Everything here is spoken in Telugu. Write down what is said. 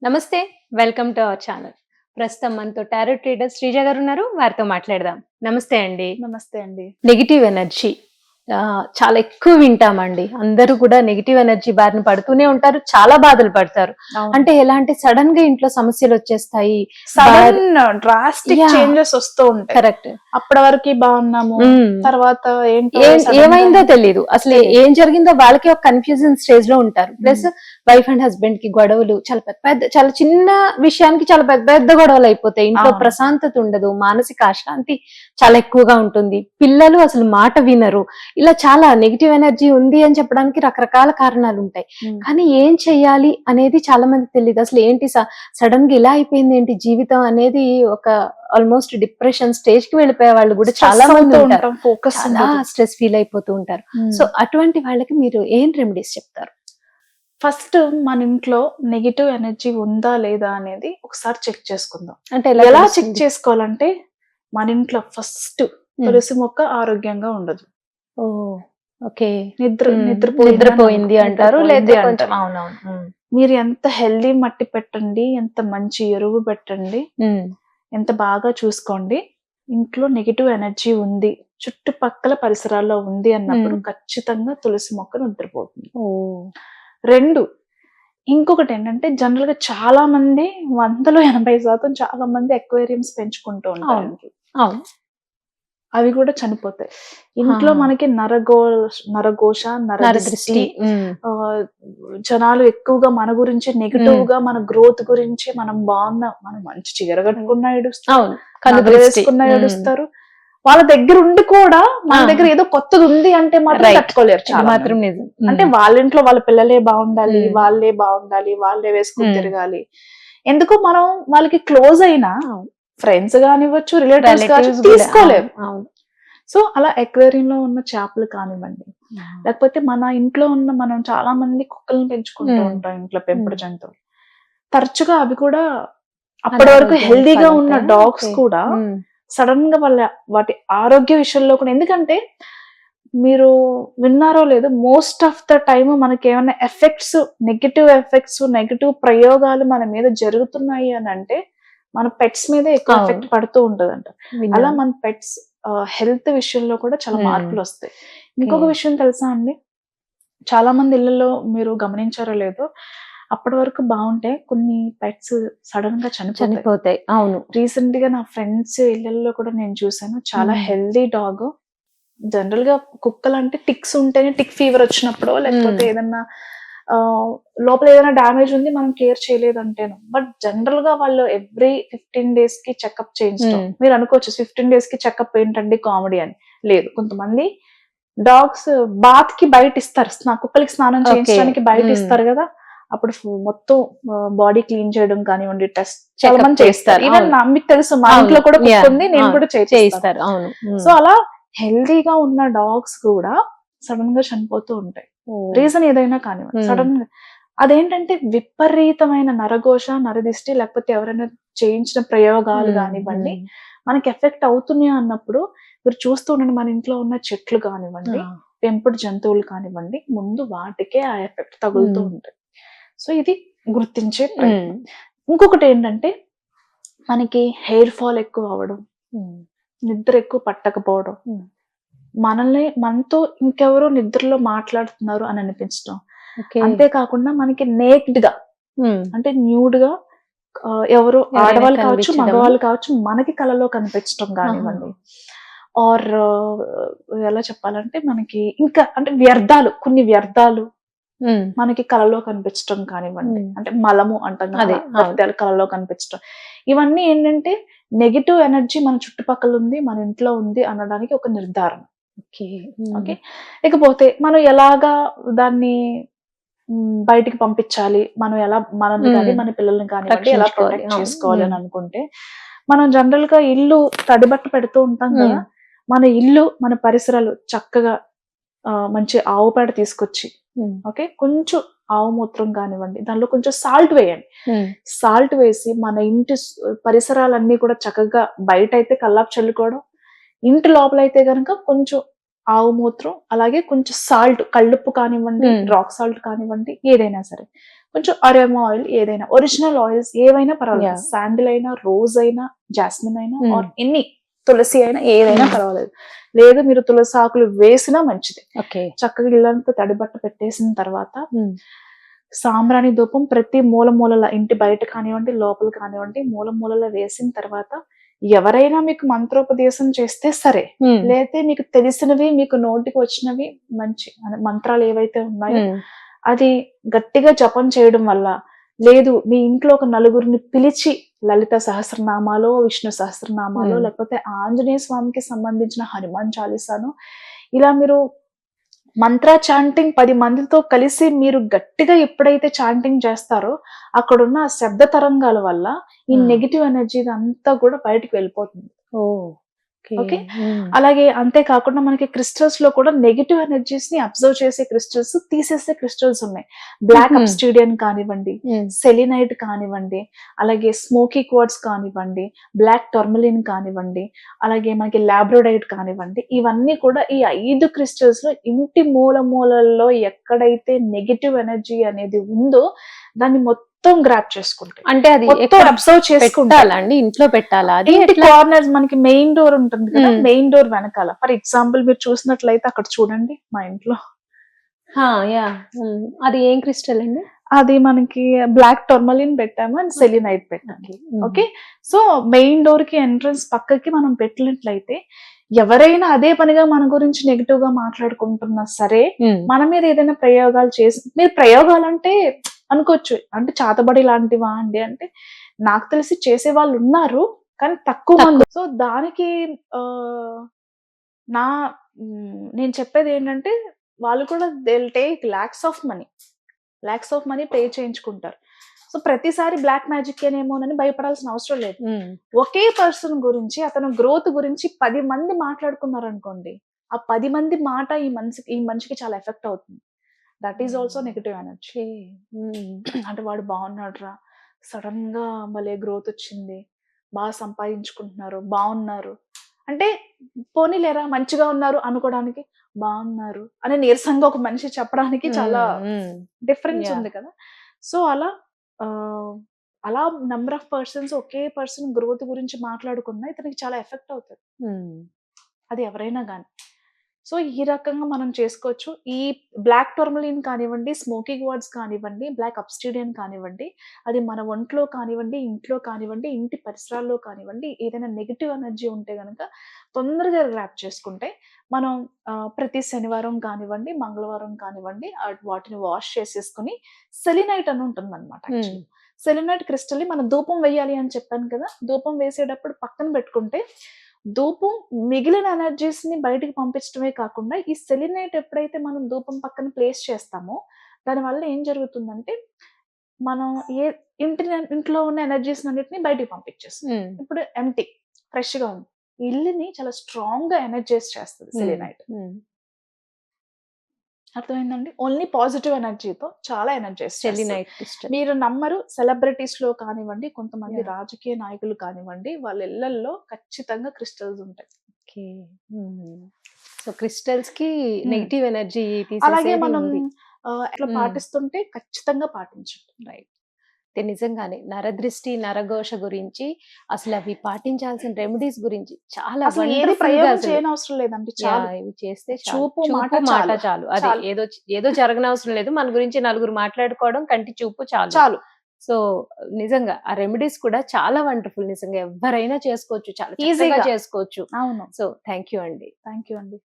నమస్తే. Welcome to our channel. ప్రస్తుతం మనతో టారో ట్రేడర్ శ్రీజ గారు ఉన్నారు. వారితో మాట్లాడదాం. నమస్తే అండి. నమస్తే అండి. నెగెటివ్ ఎనర్జీ చాలా ఎక్కువ వింటామండి. అందరూ కూడా నెగెటివ్ ఎనర్జీ బారిన పడుతూనే ఉంటారు. చాలా బాధలు పడతారు. అంటే ఎలా అంటే సడన్ గా ఇంట్లో సమస్యలు వచ్చేస్తాయి. Sudden drastic Yeah. చేంజెస్ వస్తూ ఉంటాయి. కరెక్ట్. అప్పటి వరకు బాగున్నాము, తర్వాత ఏంటో ఏమైందో తెలియదు. అసలు ఏం జరిగిందో వాళ్ళకి ఒక కన్ఫ్యూజన్ స్టేజ్ లో ఉంటారు. ప్లస్ వైఫ్ అండ్ హస్బెండ్ కి గొడవలు చాలా పెద్ద చాలా చిన్న విషయానికి చాలా పెద్ద పెద్ద గొడవలు అయిపోతాయి. ఇంట్లో అవును. ప్రశాంతత ఉండదు, మానసిక అశాంతి చాలా ఎక్కువగా ఉంటుంది. పిల్లలు అసలు మాట వినరు. ఇలా చాలా నెగిటివ్ ఎనర్జీ ఉంది అని చెప్పడానికి రకరకాల కారణాలు ఉంటాయి. కానీ ఏం చెయ్యాలి అనేది చాలా మందికి తెలియదు. అసలు ఏంటి సడన్ గా ఇలా అయిపోయింది ఏంటి జీవితం అనేది ఒక ఆల్మోస్ట్ డిప్రెషన్ స్టేజ్ కి వెళ్ళిపోయే వాళ్ళు కూడా చాలా మంది ఉంటారు. ఫోకస్ చాలా స్ట్రెస్ ఫీల్ అయిపోతూ ఉంటారు. సో అటువంటి వాళ్ళకి మీరు ఏం రెమెడీస్ చెప్తారు? ఫస్ట్ మన ఇంట్లో నెగిటివ్ ఎనర్జీ ఉందా లేదా అనేది ఒకసారి చెక్ చేసుకుందాం. అంటే ఎలా చెక్ చేసుకోవాలంటే మన ఇంట్లో ఫస్ట్ తులసి మొక్క ఆరోగ్యంగా ఉండదు. ఓకే. నిద్రపోయింది అంటారు, లేదా నిద్రపోయింది కొంచెం అంటారు. అవునవును. మీరు ఎంత హెల్దీ మట్టి పెట్టండి, ఎంత మంచి ఎరువు పెట్టండి, ఎంత బాగా చూసుకోండి, ఇంట్లో నెగిటివ్ ఎనర్జీ ఉంది, చుట్టుపక్కల పరిసరాల్లో ఉంది అన్నప్పుడు ఖచ్చితంగా తులసి మొక్క నిద్రపోతుంది. 2, ఇంకొకటి ఏంటంటే జనరల్ గా చాలా మంది 100లో 80% చాలా మంది అక్వేరియంస్ పెంచుకుంటూ ఉంటారు ఇంట్లో. అవును. అవి కూడా చనిపోతాయి. ఇంట్లో మనకి నరఘోష, నరదృష్టి, జనాలు ఎక్కువగా మన గురించి నెగిటివ్ గా, మన గ్రోత్ గురించి, మనం మంచి చీర కట్టుకున్నా ఏడుస్తారు, కనుగలు వేసుకున్నా ఏడుస్తారు. వాళ్ళ దగ్గర ఉండి కూడా మన దగ్గర ఏదో కొత్తది ఉంది అంటే మాత్రం తట్టుకోలేరు చాలా మాత్రం మంది. నిజం. అంటే వాళ్ళ ఇంట్లో వాళ్ళ పిల్లలే బాగుండాలి, వాళ్ళే బాగుండాలి, వాళ్ళే వేసుకుని తిరగాలి. ఎందుకు మనం వాళ్ళకి క్లోజ్ అయినా ఫ్రెండ్స్ కానివ్వచ్చు, రిలేటివ్స్ కానివ్వచ్చు, తీసుకోలేరు. సో అలా అక్వేరియంలో ఉన్న చేపలు కానివ్వండి, లేకపోతే మన ఇంట్లో ఉన్న మనం చాలా మంది కుక్కలను పెంచుకుంటూ ఉంటాం, ఇంట్లో పెంపుడు జంతువులు. తరచుగా అవి కూడా అప్పటి వరకు హెల్దీగా ఉన్న డాగ్స్ కూడా సడన్ గా వాటి ఆరోగ్య విషయంలో కూడా, ఎందుకంటే మీరు విన్నారో లేదో, మోస్ట్ ఆఫ్ ద టైమ్ మనకి ఏమైనా నెగిటివ్ ప్రయోగాలు మన మీద జరుగుతున్నాయి అని అంటే మన పెట్స్ మీద ఎక్కువ ఎఫెక్ట్ పడుతూ ఉంటదంట. అలా మన పెట్స్ హెల్త్ విషయంలో కూడా చాలా మార్పులు వస్తాయి. ఇంకొక విషయం తెలుసా అండి, చాలా మంది ఇళ్లలో మీరు గమనించారో లేదో, అప్పటి వరకు బాగుంటే కొన్ని పెట్స్ సడన్ గా చనిపోతాయి. అవును. రీసెంట్ గా నా ఫ్రెండ్స్ ఇళ్లలో కూడా నేను చూసాను, చాలా హెల్దీ డాగ్. జనరల్ గా కుక్కలు అంటే టిక్స్ ఉంటేనే, టిక్ ఫీవర్ వచ్చినప్పుడు, లేకపోతే ఏదన్నా లోపల ఏదైనా డ్యామేజ్ ఉంది మనం కేర్ చేయలేదు అంటేను. బట్ జనరల్ గా వాళ్ళు ఎవ్రీ 15 days కి చెకప్ చేయించడం. మీరు అనుకోవచ్చు 15 days కి చెకప్ ఏంటండి కామెడీ అని. లేదు, కొంతమంది డాగ్స్ బాత్ కి బయట ఇస్తారు, కుక్కలకి స్నానం చేయించడానికి బయట ఇస్తారు కదా, అప్పుడు మొత్తం బాడీ క్లీన్ చేయడం కానివ్వండి, టెస్ట్ చాలా మంది చేస్తారు. ఈవెన్ మీకు తెలుసు, మా ఇంట్లో కూడా కుక్క ఉంది, నేను కూడా చేయిస్తారు. సో అలా హెల్దీగా ఉన్న డాగ్స్ కూడా సడన్ గా చనిపోతూ ఉంటాయి. రీజన్ ఏదైనా కానివ్వండి, సడన్ గా అదేంటంటే విపరీతమైన నరఘోష, నరదిష్టి, లేకపోతే ఎవరైనా చేయించిన ప్రయోగాలు కానివ్వండి మనకి ఎఫెక్ట్ అవుతున్నాయి అన్నప్పుడు మీరు చూస్తూ ఉండండి, మన ఇంట్లో ఉన్న చెట్లు కానివ్వండి, పెంపుడు జంతువులు కానివ్వండి, ముందు వాటికే ఆ ఎఫెక్ట్ తగులుతూ ఉంటాయి. సో ఇది గుర్తించే ప్రయత్నం. ఇంకొకటి ఏంటంటే మనకి హెయిర్ ఫాల్ ఎక్కువ అవ్వడం, నిద్ర ఎక్కువ పట్టకపోవడం, మనతో ఇంకెవరో నిద్రలో మాట్లాడుతున్నారు అని అనిపించడం. అంతేకాకుండా మనకి నేక్డ్ గా, అంటే న్యూడ్ గా ఎవరో ఆడవాళ్ళు కావచ్చు, మగవాళ్ళు కావచ్చు, మనకి కలలో కనిపించడం కానివ్వండి, ఆర్ ఎలా చెప్పాలంటే మనకి ఇంకా అంటే కొన్ని వ్యర్థాలు మనకి కలలో కనిపించడం కానివ్వండి, అంటే మలము అంటాం కదా, కలలో కనిపించడం. ఇవన్నీ ఏంటంటే నెగిటివ్ ఎనర్జీ మన చుట్టుపక్కల ఉంది, మన ఇంట్లో ఉంది అనడానికి ఒక నిర్ధారణ. ఓకే. ఇకపోతే మనం ఎలాగా దాన్ని బయటికి పంపించాలి, మనం ఎలా మనల్ని కానీ మన పిల్లల్ని కానివ్వండి ఎలా ప్రొటెక్ట్ చేసుకోవాలి అని అనుకుంటే, మనం జనరల్ గా ఇల్లు తడిబట్ట పెడుతూ ఉంటాం కదా, మన ఇల్లు మన పరిసరాలు చక్కగా మంచి ఆవు పేడ తీసుకొచ్చి, ఓకే, కొంచెం ఆవు మూత్రం కానివ్వండి, దానిలో కొంచెం సాల్ట్ వేయండి. సాల్ట్ వేసి మన ఇంటి పరిసరాలన్నీ కూడా చక్కగా, బయట అయితే కల్లాపు చల్లుకోవడం, ఇంటి లోపల అయితే గనక కొంచెం ఆవు మూత్రం, అలాగే కొంచెం సాల్ట్, కళ్ళుప్పు కానివ్వండి, రాక్ సాల్ట్ కానివ్వండి, ఏదైనా సరే కొంచెం అరోమా ఆయిల్ ఏదైనా, ఒరిజినల్ ఆయిల్స్ ఏవైనా పర్వాలేదు, Yeah. శాండిల్ అయినా, రోజ్ అయినా, జాస్మిన్ అయినా, Hmm. ఆర్ ఎన్ని, తులసి అయినా ఏదైనా Hmm. పర్వాలేదు. లేదు మీరు తులసి ఆకులు వేసినా మంచిది. ఓకే. చక్కగా ఇల్లంతా తడిబట్ట పెట్టేసిన తర్వాత Hmm. సాంబ్రాణి ధూపం ప్రతి మూల మూలల, ఇంటి బయట కానివ్వండి, లోపల కానివ్వండి, మూల మూలలో వేసిన తర్వాత ఎవరైనా మీకు మంత్రోపదేశం చేస్తే సరే, Hmm. లేతే మీకు తెలిసినవి, మీకు నోటికి వచ్చినవి మంచి మంత్రాలు ఏవైతే ఉన్నాయో Hmm. అది గట్టిగా జపం చేయడం వల్ల, లేదు మీ ఇంట్లో ఒక నలుగురిని పిలిచి లలిత సహస్రనామాలో, విష్ణు సహస్రనామాలో, Hmm. లేకపోతే ఆంజనేయ స్వామికి సంబంధించిన హనుమాన్ చాలీసాను, ఇలా మీరు మంత్ర చాంటింగ్ 10 మందితో కలిసి మీరు గట్టిగా ఎప్పుడైతే చాంటింగ్ చేస్తారో అక్కడున్న ఆ శబ్ద తరంగాల వల్ల ఈ Hmm. నెగిటివ్ ఎనర్జీ అంతా కూడా బయటికి వెళ్ళిపోతుంది. Oh. ఓకే. Hmm. అలాగే అంతేకాకుండా మనకి క్రిస్టల్స్ లో కూడా నెగిటివ్ ఎనర్జీస్ ని అబ్జర్వ్ చేసే క్రిస్టల్స్, తీసేసే క్రిస్టల్స్ ఉన్నాయి. Black Mhm. అబ్స్టీడియన్ కానివ్వండి, Hmm. సెలినైట్ కానివ్వండి, అలాగే స్మోకీ క్వార్ట్స్ కానివ్వండి, బ్లాక్ టర్మలిన్ కానివ్వండి, అలాగే మనకి లాబ్రోడైట్ కానివ్వండి, ఇవన్నీ కూడా ఈ 5 క్రిస్టల్స్ లో ఇంటి మూల మూలల్లో ఎక్కడైతే నెగిటివ్ ఎనర్జీ అనేది ఉందో దాన్ని మొత్తం గ్రాప్ చేసుకుంటాయి, అంటే అది మొత్తం ఎక్కడ అబ్జర్వ్ చేసుకుంటాయి. పెట్టాలండి? ఇంట్లో పెట్టాలా అది? ఇంటి ఎట్లా? కార్నర్స్ మనకి మెయిన్ డోర్ ఉంటుంది కదా, Hmm. మెయిన్ డోర్ వెనకాల ఫర్ ఎగ్జాంపుల్ మీరు చూసినట్లయితే అక్కడ చూడండి మా ఇంట్లో Yeah. అది ఏం క్రిస్టల్ అండి? అది మనకి బ్లాక్ టర్మలిన్ పెట్టాము అండ్ సెలినైట్ పెట్టాము. Okay. Okay. So main door కి ఎంట్రన్స్ పక్కకి మనం పెట్టినట్లయితే ఎవరైనా అదే పనిగా మన గురించి నెగిటివ్ గా మాట్లాడుకుంటున్నా సరే, Hmm. మన మీద ఏదైనా ప్రయోగాలు చేసి, మీరు ప్రయోగాలంటే అనుకోవచ్చు అంటే చాతబడి లాంటివా అండి అంటే, నాకు తెలిసి చేసే వాళ్ళు ఉన్నారు కానీ తక్కువ మంది. సో దానికి ఆ, నా నేను చెప్పేది ఏంటంటే వాళ్ళు కూడా they will take lakhs of money pay చేయించుకుంటారు. సో ప్రతిసారి బ్లాక్ మ్యాజిక్ ఏనేమోనని భయపడాల్సిన అవసరం లేదు. Hmm. ఒకే పర్సన్ గురించి, అతను గ్రోత్ గురించి 10 మంది మాట్లాడుకున్నారనుకోండి, ఆ 10 మంది మాట ఈ మనిషికి చాలా ఎఫెక్ట్ అవుతుంది. That is also negative energy. Okay. Hmm. అంటే వాడు బాగున్నాడు రా, సడన్ గా భలే గ్రోత్ వచ్చింది, బాగా సంపాదించుకుంటున్నారు, బాగున్నారు అంటే, పోనీలేరా మంచిగా ఉన్నారు అనుకోవడానికి, బాగున్నారు అని నీరసంగా ఒక మనిషి చెప్పడానికి చాలా Hmm. Difference Yeah. ఉంది కదా. సో అలా అలా number of persons okay person growth గురించి మాట్లాడుకున్నా ఇతనికి చాలా ఎఫెక్ట్ అవుతుంది, Hmm. అది ఎవరైనా కానీ. సో ఈ రకంగా మనం చేసుకోవచ్చు. ఈ బ్లాక్ టర్మలిన్ కానివ్వండి, స్మోకీ వార్డ్స్ కానివ్వండి, బ్లాక్ అబ్స్టీడియన్ కానివ్వండి, అది మన ఒంట్లో కానివ్వండి, ఇంట్లో కానివ్వండి, ఇంటి పరిసరాల్లో కానివ్వండి, ఏదైనా నెగిటివ్ ఎనర్జీ ఉంటే గనక తొందరగా ర్యాప్ చేసుకుంటే మనం ప్రతి శనివారం కానివ్వండి, మంగళవారం కానివ్వండి వాటిని వాష్ చేసేసుకుని, సెలినైట్ అని ఉంటుంది అనమాట. Hmm. సెలినైట్ క్రిస్టల్ ని మనం ధూపం వేయాలి అని చెప్పాను కదా, ధూపం వేసేటప్పుడు పక్కన పెట్టుకుంటే ధూపం మిగిలిన ఎనర్జీస్ ని బయటికి పంపించడమే కాకుండా, ఈ సెలినైట్ ఎప్పుడైతే మనం ధూపం పక్కన ప్లేస్ చేస్తామో దానివల్ల ఏం జరుగుతుందంటే, మనం ఇంట్లో ఉన్న ఎనర్జీస్ అన్నిటిని బయటికి పంపించేస్తుంది. Hmm. ఇప్పుడు ఎంటీ ఫ్రెష్ గా ఉంది, ఇల్లుని చాలా స్ట్రాంగ్ గా ఎనర్జైజ్ చేస్తుంది సెలినైట్. Hmm. అర్థమైందండి? ఓన్లీ పాజిటివ్ ఎనర్జీతో చాలా ఎనర్జైజ్ చేస్తుంది. సెలినైట్ క్రిస్టల్. మీరు నమ్మరు, సెలబ్రిటీస్ లో కానివ్వండి, కొంతమంది Yeah. రాజకీయ నాయకులు కానివ్వండి, వాళ్ళ ఇళ్లల్లో ఖచ్చితంగా క్రిస్టల్స్ ఉంటాయి. Okay. సో క్రిస్టల్స్ కి Hmm. నెగిటివ్ ఎనర్జీ అలాగే తీసేసేది మనం ఉంది. ఇట్లా పాటిస్తుంటే ఖచ్చితంగా పాటించండి. రైట్. నిజంగానే నరదృష్టి, నరఘోష గురించి అసలు అవి పాటించాల్సిన రెమెడీస్ గురించి చాలా అసలు ఏది వండర్ఫుల్ గా ప్రయోగం అసలు చేయనవసరం లేదండి, చాలు ఇవి చేస్తే చాలు. చూపు మాట మాట చాలు. చాలు. అదే చాలు. ఏదో జరగనవసరం లేదు. మన గురించి నలుగురు మాట్లాడుకోవడం, కంటి చూపు చాలు. చాలు. సో నిజంగా ఆ రెమెడీస్ కూడా చాలా వండర్ఫుల్. నిజంగా ఎవరైనా చేసుకోవచ్చు, చాలా ఈజీగా ఈజీగా చేసుకోవచ్చు. అవును. సో థ్యాంక్ యూ అండి. థ్యాంక్ యూ అండి.